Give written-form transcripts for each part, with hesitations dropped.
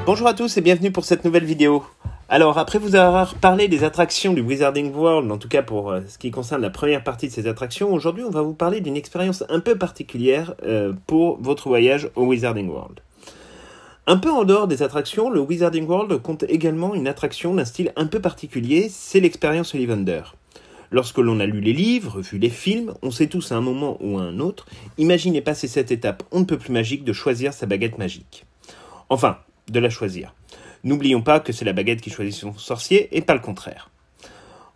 Bonjour à tous et bienvenue pour cette nouvelle vidéo. Alors, après vous avoir parlé des attractions du Wizarding World, en tout cas pour ce qui concerne la première partie de ces attractions, aujourd'hui on va vous parler d'une expérience un peu particulière pour votre voyage au Wizarding World. Un peu en dehors des attractions, le Wizarding World compte également une attraction d'un style un peu particulier, c'est l'expérience Ollivander. Lorsque l'on a lu les livres, vu les films, on sait tous à un moment ou à un autre, imaginez passer cette étape on ne peut plus magique de choisir sa baguette magique. Enfin, de la choisir. N'oublions pas que c'est la baguette qui choisit son sorcier et pas le contraire.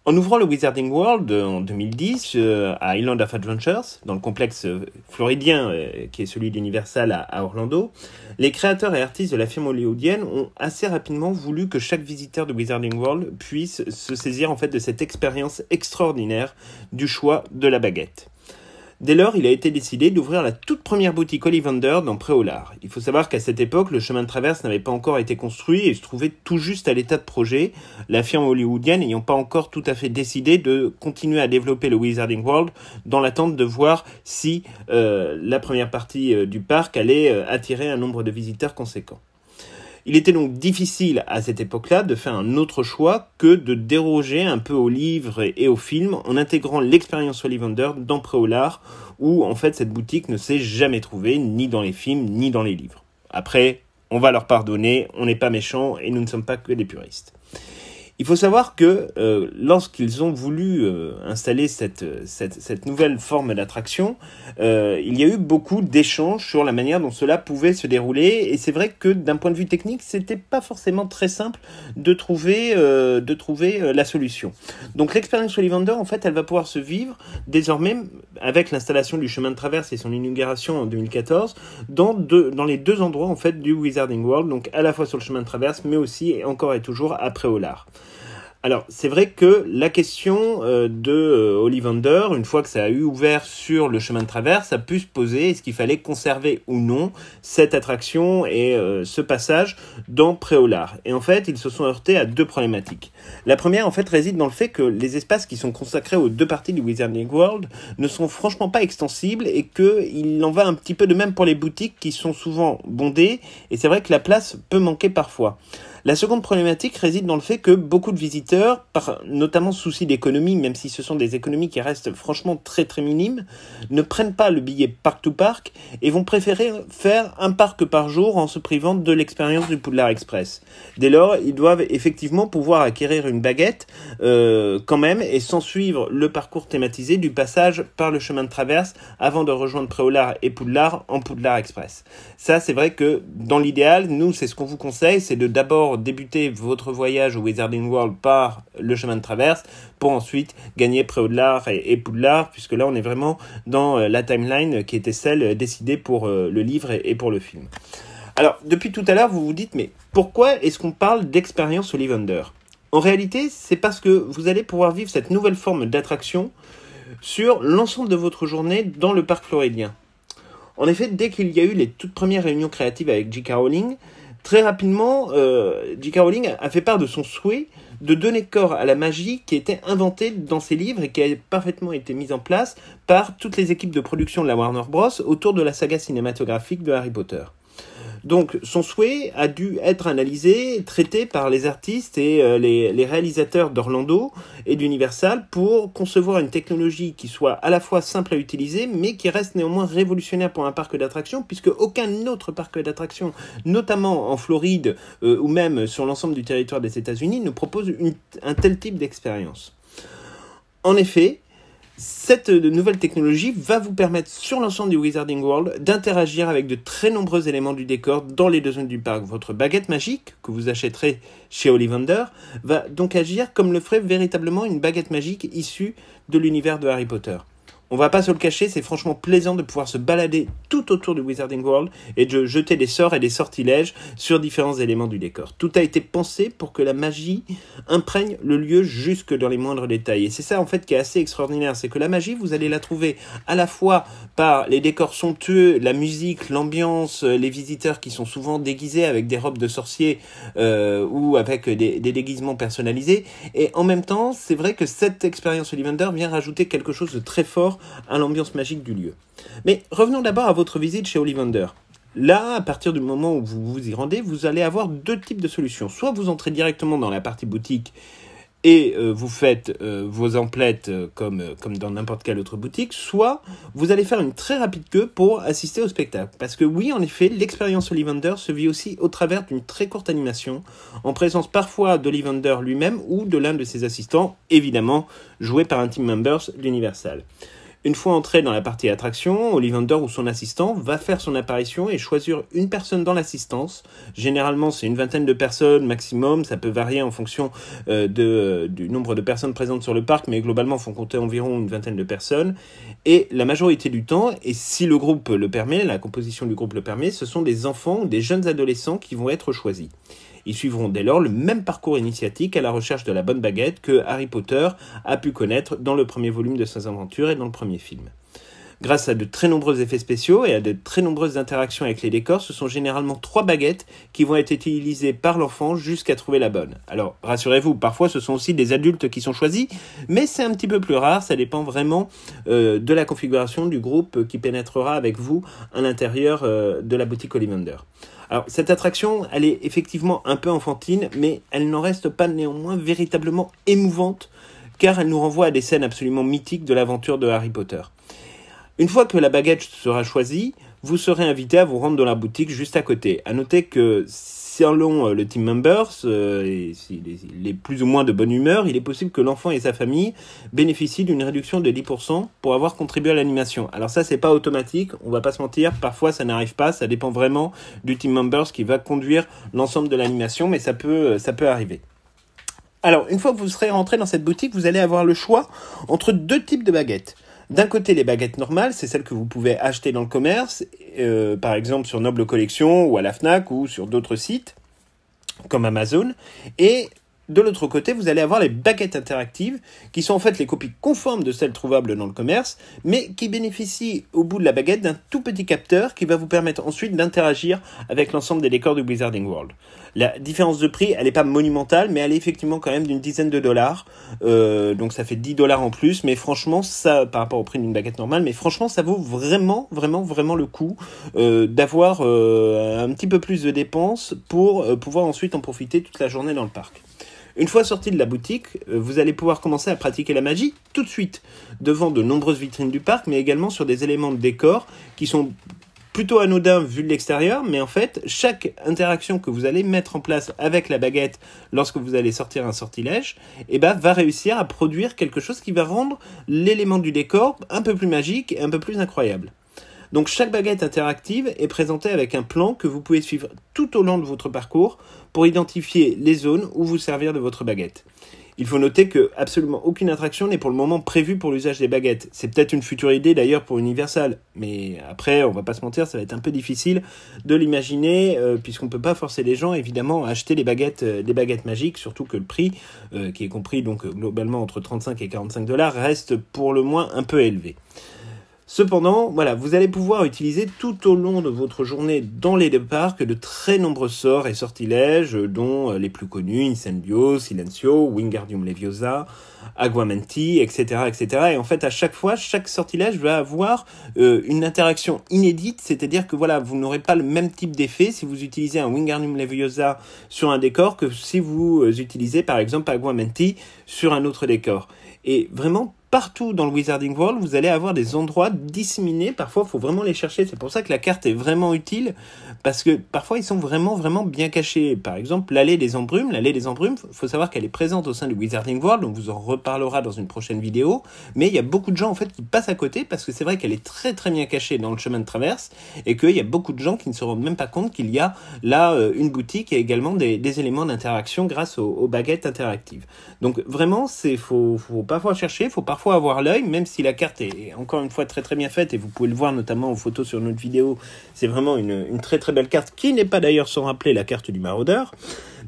En ouvrant le Wizarding World en 2010 à Island of Adventures, dans le complexe floridien qui est celui d'Universal à Orlando, les créateurs et artistes de la firme hollywoodienne ont assez rapidement voulu que chaque visiteur de Wizarding World puisse se saisir en fait de cette expérience extraordinaire du choix de la baguette. Dès lors, il a été décidé d'ouvrir la toute première boutique Ollivander dans Pré-au-Lard. Il faut savoir qu'à cette époque, le chemin de traverse n'avait pas encore été construit et se trouvait tout juste à l'état de projet, la firme hollywoodienne n'ayant pas encore tout à fait décidé de continuer à développer le Wizarding World dans l'attente de voir si la première partie du parc allait attirer un nombre de visiteurs conséquent. Il était donc difficile à cette époque-là de faire un autre choix que de déroger un peu aux livres et aux films en intégrant l'expérience Ollivander dans Pré-au-Lard où en fait cette boutique ne s'est jamais trouvée ni dans les films ni dans les livres. Après, on va leur pardonner, on n'est pas méchants et nous ne sommes pas que des puristes. Il faut savoir que lorsqu'ils ont voulu installer cette nouvelle forme d'attraction, il y a eu beaucoup d'échanges sur la manière dont cela pouvait se dérouler. Et c'est vrai que d'un point de vue technique, c'était pas forcément très simple de trouver la solution. Donc l'expérience Ollivander, en fait, elle va pouvoir se vivre désormais avec l'installation du chemin de traverse et son inauguration en 2014 dans les deux endroits en fait du Wizarding World, donc à la fois sur le chemin de traverse, mais aussi et encore et toujours à Pré-au-Lard. Alors, c'est vrai que la question de Ollivander, une fois que ça a eu ouvert sur le chemin de traverse, a pu se poser, est-ce qu'il fallait conserver ou non cette attraction et ce passage dans Pré-au-Lard. Et en fait, ils se sont heurtés à deux problématiques. La première, en fait, réside dans le fait que les espaces qui sont consacrés aux deux parties du Wizarding World ne sont franchement pas extensibles et qu'il en va un petit peu de même pour les boutiques qui sont souvent bondées. Et c'est vrai que la place peut manquer parfois. La seconde problématique réside dans le fait que beaucoup de visiteurs, par notamment souci d'économie, même si ce sont des économies qui restent franchement très très minimes, ne prennent pas le billet parc to parc et vont préférer faire un parc par jour en se privant de l'expérience du Poudlard Express. Dès lors, ils doivent effectivement pouvoir acquérir une baguette quand même et sans suivre le parcours thématisé du passage par le chemin de traverse avant de rejoindre Pré-au-Lard et Poudlard en Poudlard Express. Ça, c'est vrai que dans l'idéal, nous, c'est ce qu'on vous conseille, c'est de d'abord débuter votre voyage au Wizarding World par le chemin de traverse pour ensuite gagner Pré-au-Lard et Poudlard, puisque là on est vraiment dans la timeline qui était celle décidée pour le livre et pour le film. Alors depuis tout à l'heure vous vous dites mais pourquoi est-ce qu'on parle d'expérience Ollivander ? En réalité c'est parce que vous allez pouvoir vivre cette nouvelle forme d'attraction sur l'ensemble de votre journée dans le parc floridien. En effet, dès qu'il y a eu les toutes premières réunions créatives avec J.K. Rowling, très rapidement, J.K. Rowling a fait part de son souhait de donner corps à la magie qui était inventée dans ses livres et qui a parfaitement été mise en place par toutes les équipes de production de la Warner Bros. Autour de la saga cinématographique de Harry Potter. Donc son souhait a dû être analysé, traité par les artistes et les réalisateurs d'Orlando et d'Universal pour concevoir une technologie qui soit à la fois simple à utiliser mais qui reste néanmoins révolutionnaire pour un parc d'attractions puisque aucun autre parc d'attractions, notamment en Floride ou même sur l'ensemble du territoire des États-Unis, ne propose un tel type d'expérience. En effet, cette nouvelle technologie va vous permettre sur l'ensemble du Wizarding World d'interagir avec de très nombreux éléments du décor dans les deux zones du parc. Votre baguette magique que vous achèterez chez Ollivander va donc agir comme le ferait véritablement une baguette magique issue de l'univers de Harry Potter. On va pas se le cacher, c'est franchement plaisant de pouvoir se balader tout autour du Wizarding World et de jeter des sorts et des sortilèges sur différents éléments du décor. Tout a été pensé pour que la magie imprègne le lieu jusque dans les moindres détails. Et c'est ça en fait qui est assez extraordinaire, c'est que la magie, vous allez la trouver à la fois par les décors somptueux, la musique, l'ambiance, les visiteurs qui sont souvent déguisés avec des robes de sorciers ou avec des déguisements personnalisés. Et en même temps, c'est vrai que cette expérience Ollivander vient rajouter quelque chose de très fort à l'ambiance magique du lieu. Mais revenons d'abord à votre visite chez Ollivander. Là, à partir du moment où vous vous y rendez, vous allez avoir deux types de solutions. Soit vous entrez directement dans la partie boutique et vous faites vos emplettes comme dans n'importe quelle autre boutique, soit vous allez faire une très rapide queue pour assister au spectacle. Parce que oui, en effet, l'expérience Ollivander se vit aussi au travers d'une très courte animation, en présence parfois d'Ollivander lui-même ou de l'un de ses assistants, évidemment joué par un team members d'Universal. Une fois entré dans la partie attraction, Ollivander ou son assistant va faire son apparition et choisir une personne dans l'assistance. Généralement, c'est une vingtaine de personnes maximum. Ça peut varier en fonction du nombre de personnes présentes sur le parc, mais globalement, il faut compter environ une vingtaine de personnes. Et la majorité du temps, et si le groupe le permet, la composition du groupe le permet, ce sont des enfants ou des jeunes adolescents qui vont être choisis. Ils suivront dès lors le même parcours initiatique à la recherche de la bonne baguette que Harry Potter a pu connaître dans le premier volume de ses aventures et dans le premier film. Grâce à de très nombreux effets spéciaux et à de très nombreuses interactions avec les décors, ce sont généralement 3 baguettes qui vont être utilisées par l'enfant jusqu'à trouver la bonne. Alors, rassurez-vous, parfois ce sont aussi des adultes qui sont choisis, mais c'est un petit peu plus rare, ça dépend vraiment de la configuration du groupe qui pénétrera avec vous à l'intérieur de la boutique Ollivander. Alors, cette attraction, elle est effectivement un peu enfantine, mais elle n'en reste pas néanmoins véritablement émouvante, car elle nous renvoie à des scènes absolument mythiques de l'aventure de Harry Potter. Une fois que la baguette sera choisie, vous serez invité à vous rendre dans la boutique juste à côté. À noter que selon le team members, s'il est plus ou moins de bonne humeur, il est possible que l'enfant et sa famille bénéficient d'une réduction de 10% pour avoir contribué à l'animation. Alors ça, c'est pas automatique, on va pas se mentir, parfois ça n'arrive pas, ça dépend vraiment du team members qui va conduire l'ensemble de l'animation, mais ça peut arriver. Alors, une fois que vous serez rentré dans cette boutique, vous allez avoir le choix entre 2 types de baguettes. D'un côté, les baguettes normales, c'est celles que vous pouvez acheter dans le commerce, par exemple sur Noble Collection ou à la Fnac ou sur d'autres sites comme Amazon. Et de l'autre côté, vous allez avoir les baguettes interactives qui sont en fait les copies conformes de celles trouvables dans le commerce, mais qui bénéficient au bout de la baguette d'un tout petit capteur qui va vous permettre ensuite d'interagir avec l'ensemble des décors du Wizarding World. La différence de prix, elle n'est pas monumentale, mais elle est effectivement quand même d'une dizaine de dollars. Donc ça fait 10 dollars en plus, mais franchement, ça, par rapport au prix d'une baguette normale, mais franchement, ça vaut vraiment le coup d'avoir un petit peu plus de dépenses pour pouvoir ensuite en profiter toute la journée dans le parc. Une fois sorti de la boutique, vous allez pouvoir commencer à pratiquer la magie tout de suite, devant de nombreuses vitrines du parc, mais également sur des éléments de décor qui sont plutôt anodins vu de l'extérieur, mais en fait, chaque interaction que vous allez mettre en place avec la baguette lorsque vous allez sortir un sortilège, va réussir à produire quelque chose qui va rendre l'élément du décor un peu plus magique et un peu plus incroyable. Donc chaque baguette interactive est présentée avec un plan que vous pouvez suivre tout au long de votre parcours pour identifier les zones où vous servir de votre baguette. Il faut noter que absolument aucune attraction n'est pour le moment prévue pour l'usage des baguettes. C'est peut-être une future idée d'ailleurs pour Universal, mais après, on va pas se mentir, ça va être un peu difficile de l'imaginer puisqu'on peut pas forcer les gens évidemment à acheter des baguettes magiques, surtout que le prix, qui est compris donc globalement entre 35 et 45 dollars, reste pour le moins un peu élevé. Cependant, voilà, vous allez pouvoir utiliser tout au long de votre journée dans les deux parcs de très nombreux sorts et sortilèges, dont les plus connus, Incendio, Silencio, Wingardium Leviosa, Aguamenti, etc., etc. Et en fait, à chaque fois, chaque sortilège va avoir une interaction inédite, c'est-à-dire que voilà, vous n'aurez pas le même type d'effet si vous utilisez un Wingardium Leviosa sur un décor que si vous utilisez par exemple Aguamenti sur un autre décor. Et vraiment, partout dans le Wizarding World, vous allez avoir des endroits disséminés. Parfois, il faut vraiment les chercher. C'est pour ça que la carte est vraiment utile, parce que parfois, ils sont vraiment bien cachés. Par exemple, l'allée des embrumes. L'allée des embrumes, il faut savoir qu'elle est présente au sein du Wizarding World. On vous en reparlera dans une prochaine vidéo. Mais il y a beaucoup de gens en fait qui passent à côté, parce que c'est vrai qu'elle est très bien cachée dans le chemin de traverse, et qu'il y a beaucoup de gens qui ne se rendent même pas compte qu'il y a là une boutique et également des éléments d'interaction grâce aux baguettes interactives. Donc vraiment, faut parfois chercher, faut parfois avoir l'œil, même si la carte est encore une fois très bien faite, et vous pouvez le voir notamment aux photos sur notre vidéo, c'est vraiment une très belle carte, qui n'est pas d'ailleurs sans rappeler la carte du maraudeur,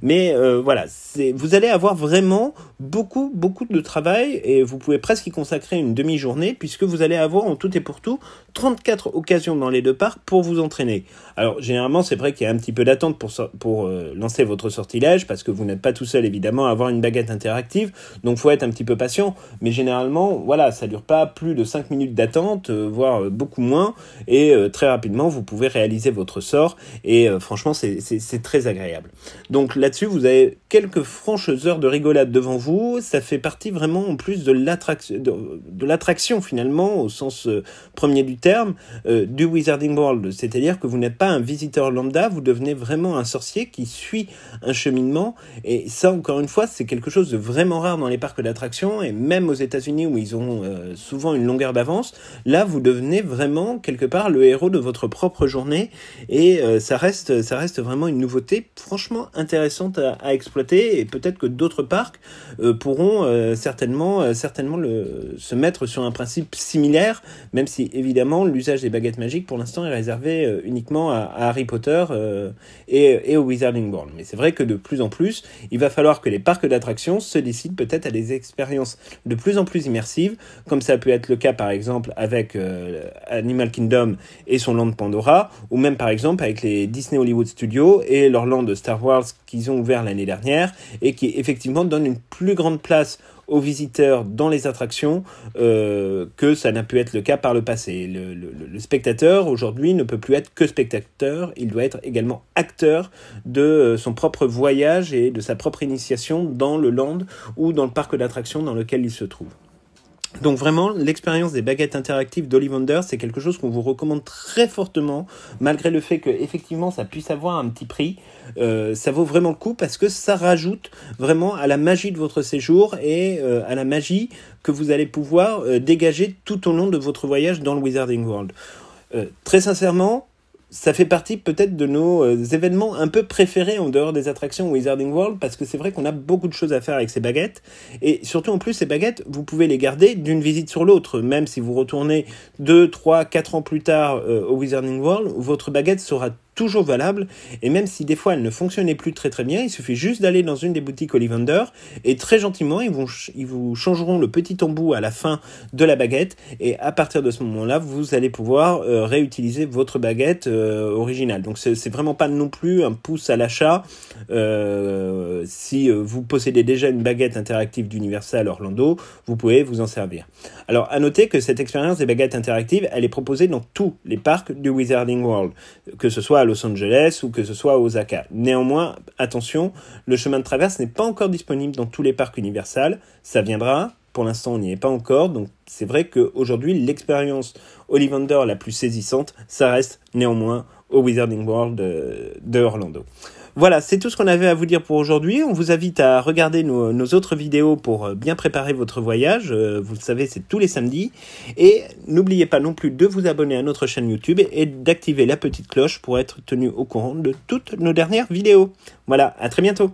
Mais voilà, vous allez avoir vraiment beaucoup de travail et vous pouvez presque y consacrer une demi-journée puisque vous allez avoir en tout et pour tout 34 occasions dans les deux parcs pour vous entraîner. Alors généralement c'est vrai qu'il y a un petit peu d'attente pour lancer votre sortilège parce que vous n'êtes pas tout seul évidemment à avoir une baguette interactive, donc faut être un petit peu patient, mais généralement voilà, ça dure pas plus de 5 minutes d'attente, voire beaucoup moins, et très rapidement vous pouvez réaliser votre sort et franchement c'est très agréable. Donc là-dessus vous avez quelques franches heures de rigolade devant vous, ça fait partie vraiment en plus de l'attraction finalement au sens premier du terme du Wizarding World, c'est-à-dire que vous n'êtes pas un visiteur lambda, vous devenez vraiment un sorcier qui suit un cheminement, et ça encore une fois c'est quelque chose de vraiment rare dans les parcs d'attractions, et même aux États-Unis où ils ont souvent une longueur d'avance, là vous devenez vraiment quelque part le héros de votre propre journée, et ça reste vraiment une nouveauté franchement intéressante à exploiter, et peut-être que d'autres parcs pourront certainement se mettre sur un principe similaire, même si évidemment l'usage des baguettes magiques pour l'instant est réservé uniquement à Harry Potter et au Wizarding World. Mais c'est vrai que de plus en plus, il va falloir que les parcs d'attractions se décident peut-être à des expériences de plus en plus immersives, comme ça peut être le cas par exemple avec Animal Kingdom et son land Pandora, ou même par exemple avec les Disney Hollywood Studios et leur land de Star Wars qu'ils ont ouvert l'année dernière, et qui effectivement donne une plus grande place aux visiteurs dans les attractions que ça n'a pu être le cas par le passé. Le spectateur aujourd'hui ne peut plus être que spectateur, il doit être également acteur de son propre voyage et de sa propre initiation dans le land ou dans le parc d'attractions dans lequel il se trouve. Donc vraiment, l'expérience des baguettes interactives d'Ollivander, c'est quelque chose qu'on vous recommande très fortement, malgré le fait que effectivement ça puisse avoir un petit prix. Ça vaut vraiment le coup parce que ça rajoute vraiment à la magie de votre séjour et à la magie que vous allez pouvoir dégager tout au long de votre voyage dans le Wizarding World. Très sincèrement, ça fait partie peut-être de nos événements un peu préférés en dehors des attractions Wizarding World, parce que c'est vrai qu'on a beaucoup de choses à faire avec ces baguettes, et surtout en plus ces baguettes, vous pouvez les garder d'une visite sur l'autre, même si vous retournez 2, 3, 4 ans plus tard au Wizarding World, votre baguette sera toujours valable, et même si des fois elle ne fonctionnait plus très bien, il suffit juste d'aller dans une des boutiques Ollivander et très gentiment ils vous changeront le petit embout à la fin de la baguette, et à partir de ce moment-là vous allez pouvoir réutiliser votre baguette originale. Donc c'est vraiment pas non plus un pouce à l'achat si vous possédez déjà une baguette interactive d'Universal Orlando, vous pouvez vous en servir. Alors à noter que cette expérience des baguettes interactives, elle est proposée dans tous les parcs du Wizarding World, que ce soit à Los Angeles ou que ce soit à Osaka. Néanmoins, attention, le chemin de traverse n'est pas encore disponible dans tous les parcs Universal, ça viendra, pour l'instant on n'y est pas encore, donc c'est vrai qu'aujourd'hui l'expérience Ollivander la plus saisissante, ça reste néanmoins au Wizarding World de Orlando. Voilà, c'est tout ce qu'on avait à vous dire pour aujourd'hui. On vous invite à regarder nos autres vidéos pour bien préparer votre voyage. Vous le savez, c'est tous les samedis. Et n'oubliez pas non plus de vous abonner à notre chaîne YouTube et d'activer la petite cloche pour être tenu au courant de toutes nos dernières vidéos. Voilà, à très bientôt.